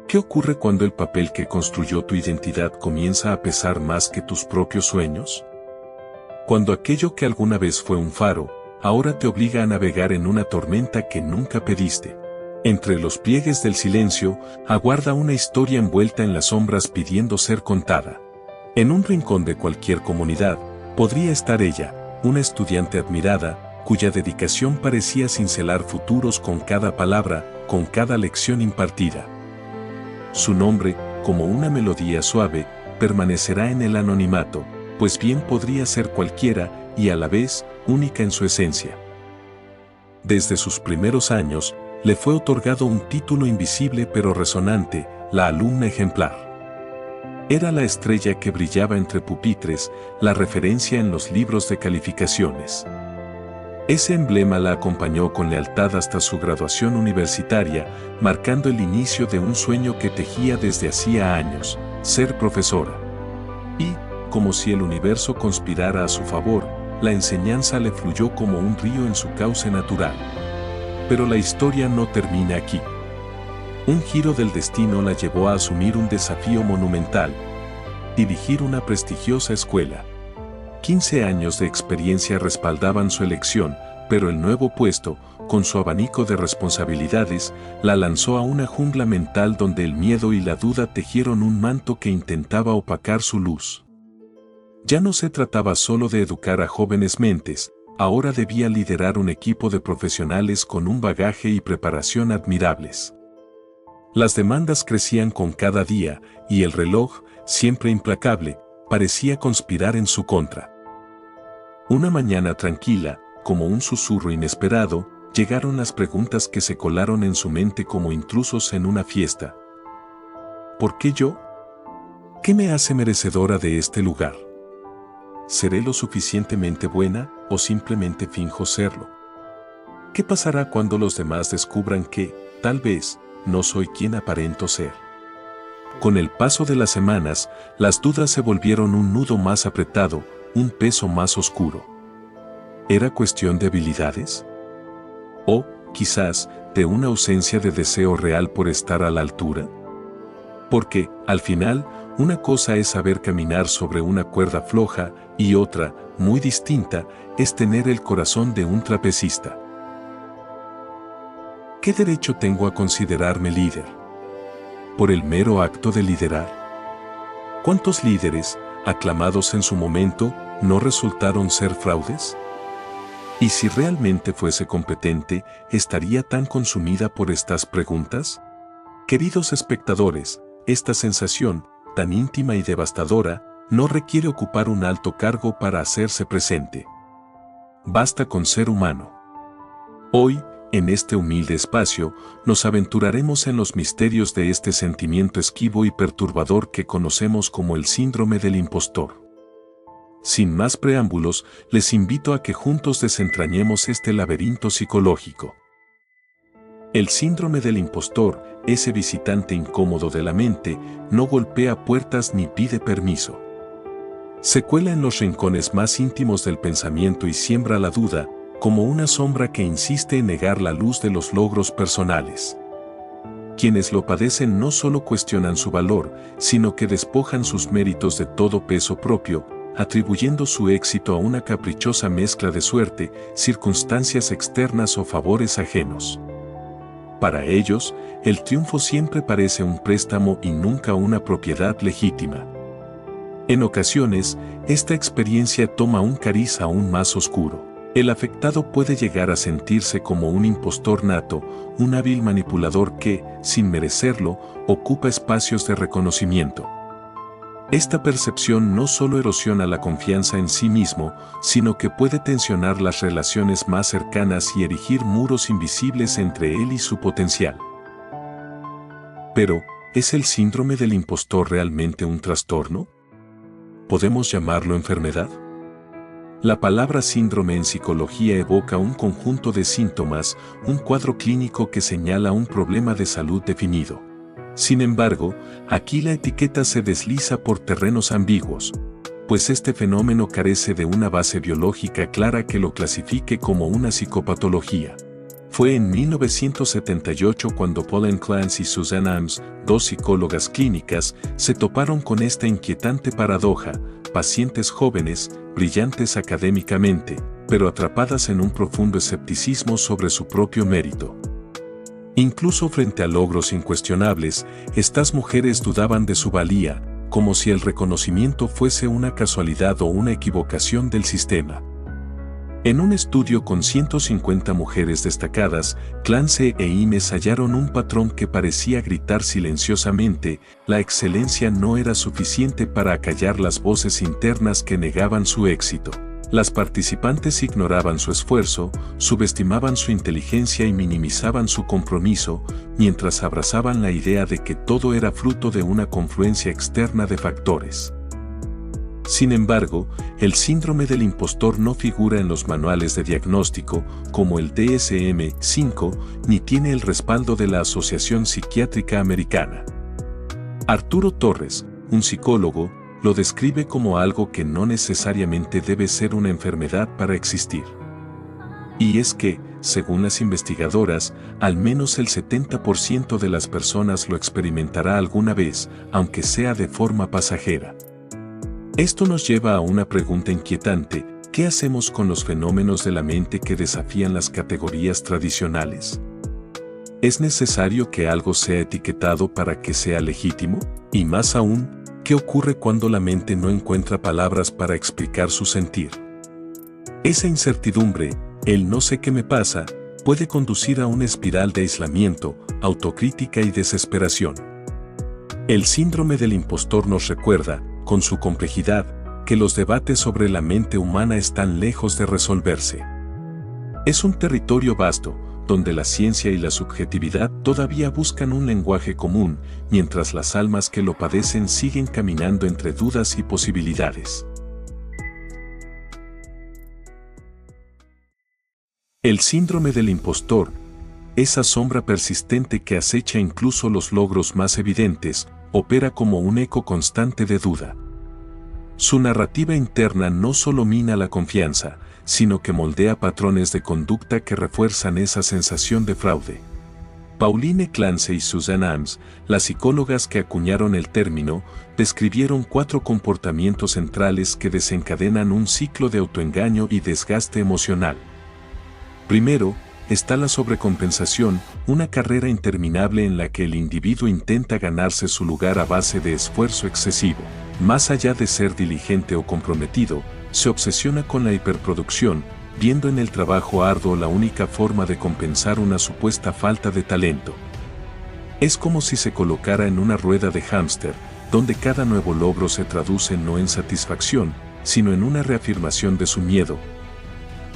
¿Qué ocurre cuando el papel que construyó tu identidad comienza a pesar más que tus propios sueños? Cuando aquello que alguna vez fue un faro, ahora te obliga a navegar en una tormenta que nunca pediste. Entre los pliegues del silencio, aguarda una historia envuelta en las sombras pidiendo ser contada. En un rincón de cualquier comunidad, podría estar ella, una estudiante admirada, cuya dedicación parecía cincelar futuros con cada palabra, con cada lección impartida. Su nombre, como una melodía suave, permanecerá en el anonimato, pues bien podría ser cualquiera y a la vez única en su esencia. Desde sus primeros años, le fue otorgado un título invisible pero resonante, la alumna ejemplar. Era la estrella que brillaba entre pupitres, la referencia en los libros de calificaciones. Ese emblema la acompañó con lealtad hasta su graduación universitaria, marcando el inicio de un sueño que tejía desde hacía años, ser profesora. Y, como si el universo conspirara a su favor, la enseñanza le fluyó como un río en su cauce natural. Pero la historia no termina aquí. Un giro del destino la llevó a asumir un desafío monumental: dirigir una prestigiosa escuela. 15 años de experiencia respaldaban su elección, pero el nuevo puesto, con su abanico de responsabilidades, la lanzó a una jungla mental donde el miedo y la duda tejieron un manto que intentaba opacar su luz. Ya no se trataba solo de educar a jóvenes mentes, ahora debía liderar un equipo de profesionales con un bagaje y preparación admirables. Las demandas crecían con cada día, y el reloj, siempre implacable, parecía conspirar en su contra. Una mañana tranquila, como un susurro inesperado, llegaron las preguntas que se colaron en su mente como intrusos en una fiesta. ¿Por qué yo? ¿Qué me hace merecedora de este lugar? ¿Seré lo suficientemente buena o simplemente finjo serlo? ¿Qué pasará cuando los demás descubran que, tal vez, no soy quien aparento ser? Con el paso de las semanas, las dudas se volvieron un nudo más apretado, un peso más oscuro. ¿Era cuestión de habilidades? ¿O, quizás, de una ausencia de deseo real por estar a la altura? Porque, al final, una cosa es saber caminar sobre una cuerda floja y otra, muy distinta, es tener el corazón de un trapecista. ¿Qué derecho tengo a considerarme líder? ¿Por el mero acto de liderar? ¿Cuántos líderes, aclamados en su momento, no resultaron ser fraudes? ¿Y si realmente fuese competente, estaría tan consumida por estas preguntas? Queridos espectadores, esta sensación, tan íntima y devastadora, no requiere ocupar un alto cargo para hacerse presente. Basta con ser humano. Hoy, en este humilde espacio, nos aventuraremos en los misterios de este sentimiento esquivo y perturbador que conocemos como el síndrome del impostor. Sin más preámbulos, les invito a que juntos desentrañemos este laberinto psicológico. El síndrome del impostor, ese visitante incómodo de la mente, no golpea puertas ni pide permiso. Se cuela en los rincones más íntimos del pensamiento y siembra la duda, como una sombra que insiste en negar la luz de los logros personales. Quienes lo padecen no solo cuestionan su valor, sino que despojan sus méritos de todo peso propio, atribuyendo su éxito a una caprichosa mezcla de suerte, circunstancias externas o favores ajenos. Para ellos, el triunfo siempre parece un préstamo y nunca una propiedad legítima. En ocasiones, esta experiencia toma un cariz aún más oscuro. El afectado puede llegar a sentirse como un impostor nato, un hábil manipulador que, sin merecerlo, ocupa espacios de reconocimiento. Esta percepción no solo erosiona la confianza en sí mismo, sino que puede tensionar las relaciones más cercanas y erigir muros invisibles entre él y su potencial. Pero, ¿es el síndrome del impostor realmente un trastorno? ¿Podemos llamarlo enfermedad? La palabra síndrome en psicología evoca un conjunto de síntomas, un cuadro clínico que señala un problema de salud definido. Sin embargo, aquí la etiqueta se desliza por terrenos ambiguos, pues este fenómeno carece de una base biológica clara que lo clasifique como una psicopatología. Fue en 1978 cuando Pauline Clance y Suzanne Imes, dos psicólogas clínicas, se toparon con esta inquietante paradoja: pacientes jóvenes, brillantes académicamente, pero atrapadas en un profundo escepticismo sobre su propio mérito. Incluso frente a logros incuestionables, estas mujeres dudaban de su valía, como si el reconocimiento fuese una casualidad o una equivocación del sistema. En un estudio con 150 mujeres destacadas, Clance e Imes hallaron un patrón que parecía gritar silenciosamente: la excelencia no era suficiente para acallar las voces internas que negaban su éxito. Las participantes ignoraban su esfuerzo, subestimaban su inteligencia y minimizaban su compromiso, mientras abrazaban la idea de que todo era fruto de una confluencia externa de factores. Sin embargo, el síndrome del impostor no figura en los manuales de diagnóstico, como el DSM-5, ni tiene el respaldo de la Asociación Psiquiátrica Americana. Arturo Torres, un psicólogo, lo describe como algo que no necesariamente debe ser una enfermedad para existir. Y es que, según las investigadoras, al menos el 70% de las personas lo experimentará alguna vez, aunque sea de forma pasajera. Esto nos lleva a una pregunta inquietante: ¿qué hacemos con los fenómenos de la mente que desafían las categorías tradicionales? ¿Es necesario que algo sea etiquetado para que sea legítimo? Y más aún, ¿qué ocurre cuando la mente no encuentra palabras para explicar su sentir? Esa incertidumbre, el no sé qué me pasa, puede conducir a una espiral de aislamiento, autocrítica y desesperación. El síndrome del impostor nos recuerda, con su complejidad, que los debates sobre la mente humana están lejos de resolverse. Es un territorio vasto, donde la ciencia y la subjetividad todavía buscan un lenguaje común, mientras las almas que lo padecen siguen caminando entre dudas y posibilidades. El síndrome del impostor, esa sombra persistente que acecha incluso los logros más evidentes, opera como un eco constante de duda. Su narrativa interna no solo mina la confianza, sino que moldea patrones de conducta que refuerzan esa sensación de fraude. Pauline Clance y Suzanne Imes, las psicólogas que acuñaron el término, describieron 4 comportamientos centrales que desencadenan un ciclo de autoengaño y desgaste emocional. Primero, está la sobrecompensación, una carrera interminable en la que el individuo intenta ganarse su lugar a base de esfuerzo excesivo. Más allá de ser diligente o comprometido, se obsesiona con la hiperproducción, viendo en el trabajo arduo la única forma de compensar una supuesta falta de talento. Es como si se colocara en una rueda de hámster, donde cada nuevo logro se traduce no en satisfacción, sino en una reafirmación de su miedo.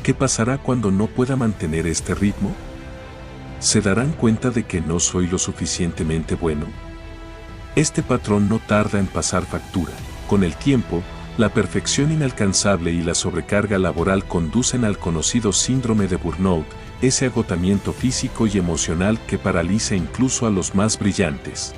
¿Qué pasará cuando no pueda mantener este ritmo? ¿Se darán cuenta de que no soy lo suficientemente bueno? Este patrón no tarda en pasar factura. Con el tiempo, la perfección inalcanzable y la sobrecarga laboral conducen al conocido síndrome de burnout, ese agotamiento físico y emocional que paraliza incluso a los más brillantes.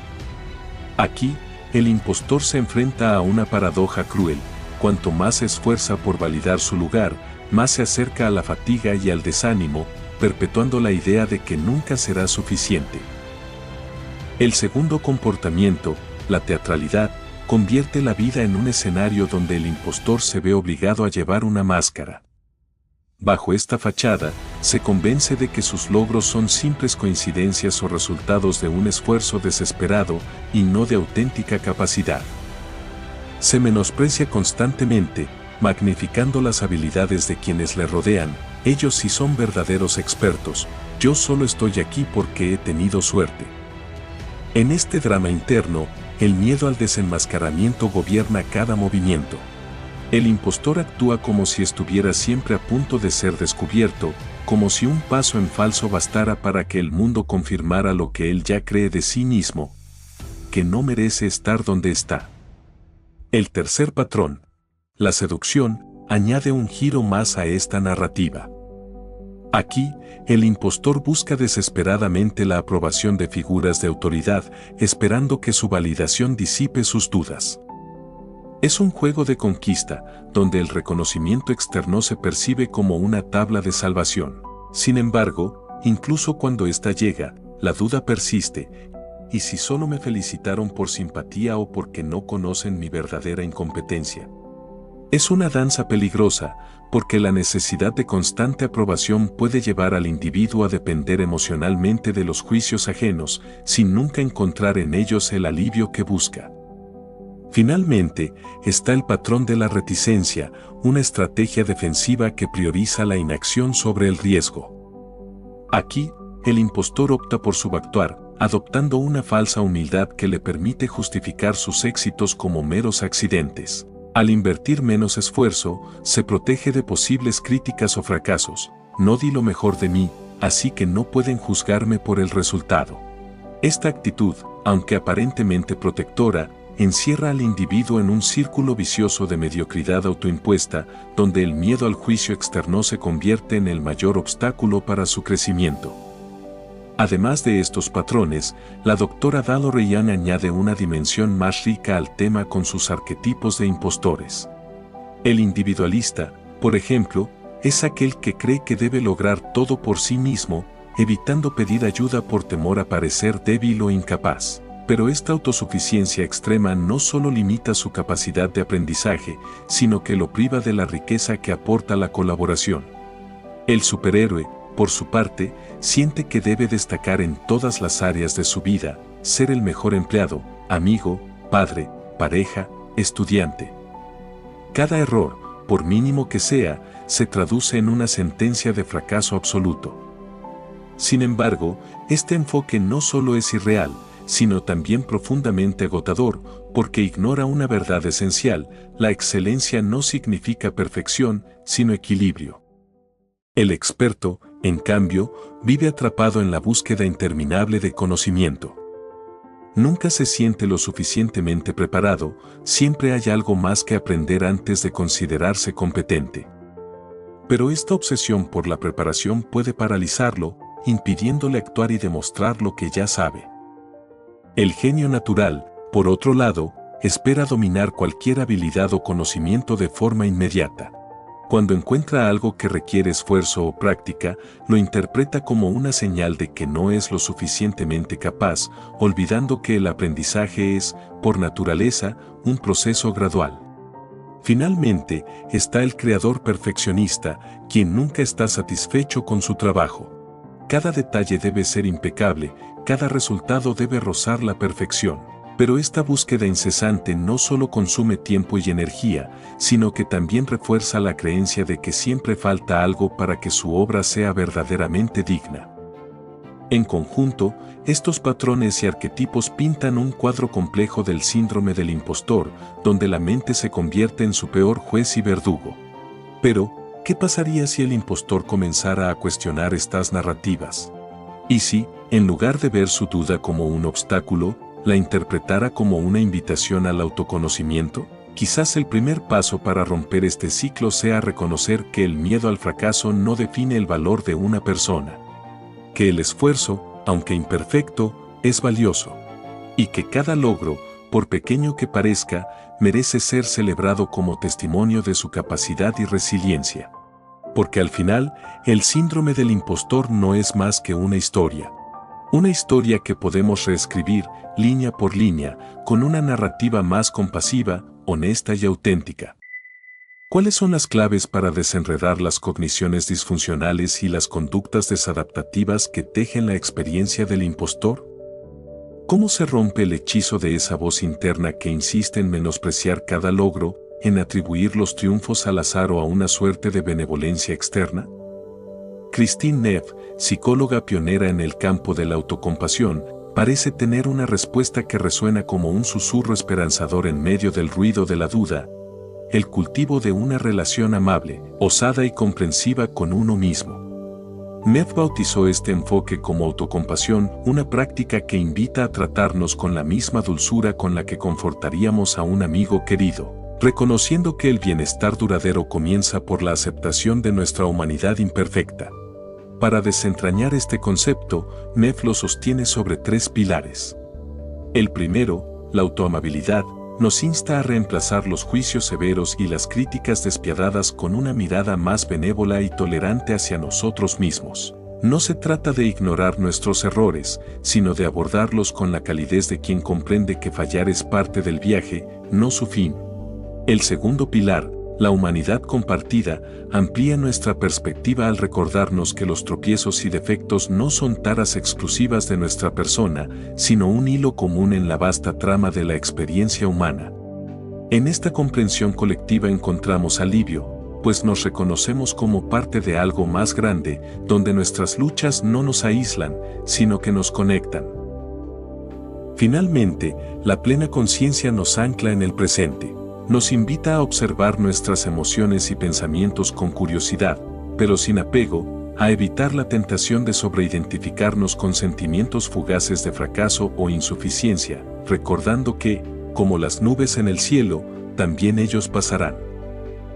Aquí, el impostor se enfrenta a una paradoja cruel: cuanto más se esfuerza por validar su lugar, más se acerca a la fatiga y al desánimo, perpetuando la idea de que nunca será suficiente. El segundo comportamiento, la teatralidad, convierte la vida en un escenario donde el impostor se ve obligado a llevar una máscara. Bajo esta fachada, se convence de que sus logros son simples coincidencias o resultados de un esfuerzo desesperado y no de auténtica capacidad. Se menosprecia constantemente, magnificando las habilidades de quienes le rodean. Ellos sí son verdaderos expertos, yo solo estoy aquí porque he tenido suerte. En este drama interno, el miedo al desenmascaramiento gobierna cada movimiento. El impostor actúa como si estuviera siempre a punto de ser descubierto, como si un paso en falso bastara para que el mundo confirmara lo que él ya cree de sí mismo: que no merece estar donde está. El tercer patrón, la seducción, añade un giro más a esta narrativa. Aquí, el impostor busca desesperadamente la aprobación de figuras de autoridad, esperando que su validación disipe sus dudas. Es un juego de conquista, donde el reconocimiento externo se percibe como una tabla de salvación. Sin embargo, incluso cuando ésta llega, la duda persiste. ¿Y si solo me felicitaron por simpatía o porque no conocen mi verdadera incompetencia? Es una danza peligrosa, porque la necesidad de constante aprobación puede llevar al individuo a depender emocionalmente de los juicios ajenos, sin nunca encontrar en ellos el alivio que busca. Finalmente, está el patrón de la reticencia, una estrategia defensiva que prioriza la inacción sobre el riesgo. Aquí, el impostor opta por subactuar, adoptando una falsa humildad que le permite justificar sus éxitos como meros accidentes. Al invertir menos esfuerzo, se protege de posibles críticas o fracasos. No di lo mejor de mí, así que no pueden juzgarme por el resultado. Esta actitud, aunque aparentemente protectora, encierra al individuo en un círculo vicioso de mediocridad autoimpuesta, donde el miedo al juicio externo se convierte en el mayor obstáculo para su crecimiento. Además de estos patrones, la doctora Valerie Young añade una dimensión más rica al tema con sus arquetipos de impostores. El individualista, por ejemplo, es aquel que cree que debe lograr todo por sí mismo, evitando pedir ayuda por temor a parecer débil o incapaz. Pero esta autosuficiencia extrema no solo limita su capacidad de aprendizaje, sino que lo priva de la riqueza que aporta la colaboración. El superhéroe, por su parte, siente que debe destacar en todas las áreas de su vida, ser el mejor empleado, amigo, padre, pareja, estudiante. Cada error, por mínimo que sea, se traduce en una sentencia de fracaso absoluto. Sin embargo, este enfoque no solo es irreal, sino también profundamente agotador, porque ignora una verdad esencial: la excelencia no significa perfección, sino equilibrio. El experto, en cambio, vive atrapado en la búsqueda interminable de conocimiento. Nunca se siente lo suficientemente preparado, siempre hay algo más que aprender antes de considerarse competente. Pero esta obsesión por la preparación puede paralizarlo, impidiéndole actuar y demostrar lo que ya sabe. El genio natural, por otro lado, espera dominar cualquier habilidad o conocimiento de forma inmediata. Cuando encuentra algo que requiere esfuerzo o práctica, lo interpreta como una señal de que no es lo suficientemente capaz, olvidando que el aprendizaje es, por naturaleza, un proceso gradual. Finalmente, está el creador perfeccionista, quien nunca está satisfecho con su trabajo. Cada detalle debe ser impecable, cada resultado debe rozar la perfección. Pero esta búsqueda incesante no solo consume tiempo y energía, sino que también refuerza la creencia de que siempre falta algo para que su obra sea verdaderamente digna. En conjunto, estos patrones y arquetipos pintan un cuadro complejo del síndrome del impostor, donde la mente se convierte en su peor juez y verdugo. Pero, ¿qué pasaría si el impostor comenzara a cuestionar estas narrativas? ¿Y si, en lugar de ver su duda como un obstáculo, la interpretara como una invitación al autoconocimiento? Quizás el primer paso para romper este ciclo sea reconocer que el miedo al fracaso no define el valor de una persona. Que el esfuerzo, aunque imperfecto, es valioso. Y que cada logro, por pequeño que parezca, merece ser celebrado como testimonio de su capacidad y resiliencia. Porque al final, el síndrome del impostor no es más que una historia. Una historia que podemos reescribir, línea por línea, con una narrativa más compasiva, honesta y auténtica. ¿Cuáles son las claves para desenredar las cogniciones disfuncionales y las conductas desadaptativas que tejen la experiencia del impostor? ¿Cómo se rompe el hechizo de esa voz interna que insiste en menospreciar cada logro, en atribuir los triunfos al azar o a una suerte de benevolencia externa? Christine Neff, psicóloga pionera en el campo de la autocompasión, parece tener una respuesta que resuena como un susurro esperanzador en medio del ruido de la duda: el cultivo de una relación amable, osada y comprensiva con uno mismo. Neff bautizó este enfoque como autocompasión, una práctica que invita a tratarnos con la misma dulzura con la que confortaríamos a un amigo querido, reconociendo que el bienestar duradero comienza por la aceptación de nuestra humanidad imperfecta. Para desentrañar este concepto, Neff lo sostiene sobre 3 pilares. El primero, la autoamabilidad, nos insta a reemplazar los juicios severos y las críticas despiadadas con una mirada más benévola y tolerante hacia nosotros mismos. No se trata de ignorar nuestros errores, sino de abordarlos con la calidez de quien comprende que fallar es parte del viaje, no su fin. El segundo pilar, la humanidad compartida, amplía nuestra perspectiva al recordarnos que los tropiezos y defectos no son taras exclusivas de nuestra persona, sino un hilo común en la vasta trama de la experiencia humana. En esta comprensión colectiva encontramos alivio, pues nos reconocemos como parte de algo más grande, donde nuestras luchas no nos aíslan, sino que nos conectan. Finalmente, la plena conciencia nos ancla en el presente. Nos invita a observar nuestras emociones y pensamientos con curiosidad, pero sin apego, a evitar la tentación de sobreidentificarnos con sentimientos fugaces de fracaso o insuficiencia, recordando que, como las nubes en el cielo, también ellos pasarán.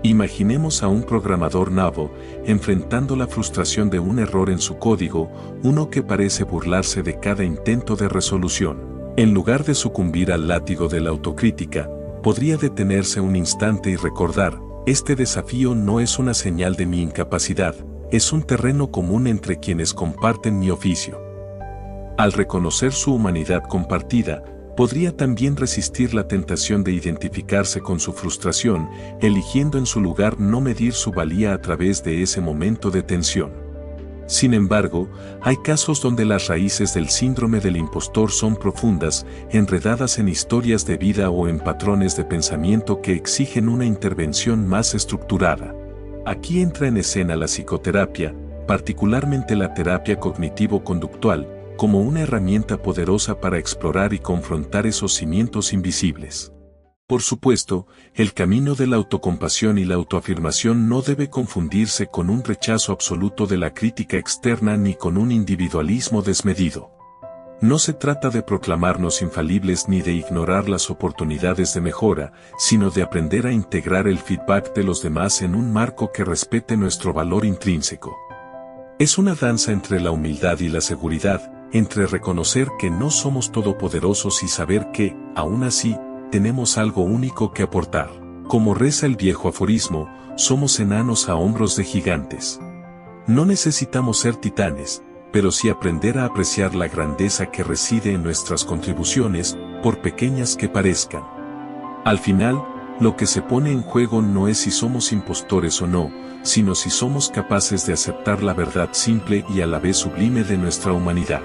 Imaginemos a un programador nabo enfrentando la frustración de un error en su código, uno que parece burlarse de cada intento de resolución. En lugar de sucumbir al látigo de la autocrítica, podría detenerse un instante y recordar, este desafío no es una señal de mi incapacidad, es un terreno común entre quienes comparten mi oficio. Al reconocer su humanidad compartida, podría también resistir la tentación de identificarse con su frustración, eligiendo en su lugar no medir su valía a través de ese momento de tensión. Sin embargo, hay casos donde las raíces del síndrome del impostor son profundas, enredadas en historias de vida o en patrones de pensamiento que exigen una intervención más estructurada. Aquí entra en escena la psicoterapia, particularmente la terapia cognitivo-conductual, como una herramienta poderosa para explorar y confrontar esos cimientos invisibles. Por supuesto, el camino de la autocompasión y la autoafirmación no debe confundirse con un rechazo absoluto de la crítica externa ni con un individualismo desmedido. No se trata de proclamarnos infalibles ni de ignorar las oportunidades de mejora, sino de aprender a integrar el feedback de los demás en un marco que respete nuestro valor intrínseco. Es una danza entre la humildad y la seguridad, entre reconocer que no somos todopoderosos y saber que, aún así, tenemos algo único que aportar. Como reza el viejo aforismo, somos enanos a hombros de gigantes. No necesitamos ser titanes, pero sí aprender a apreciar la grandeza que reside en nuestras contribuciones, por pequeñas que parezcan. Al final, lo que se pone en juego no es si somos impostores o no, sino si somos capaces de aceptar la verdad simple y a la vez sublime de nuestra humanidad.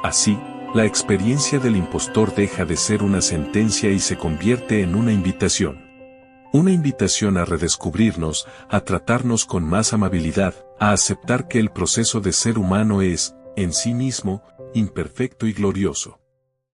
Así, la experiencia del impostor deja de ser una sentencia y se convierte en una invitación. Una invitación a redescubrirnos, a tratarnos con más amabilidad, a aceptar que el proceso de ser humano es, en sí mismo, imperfecto y glorioso.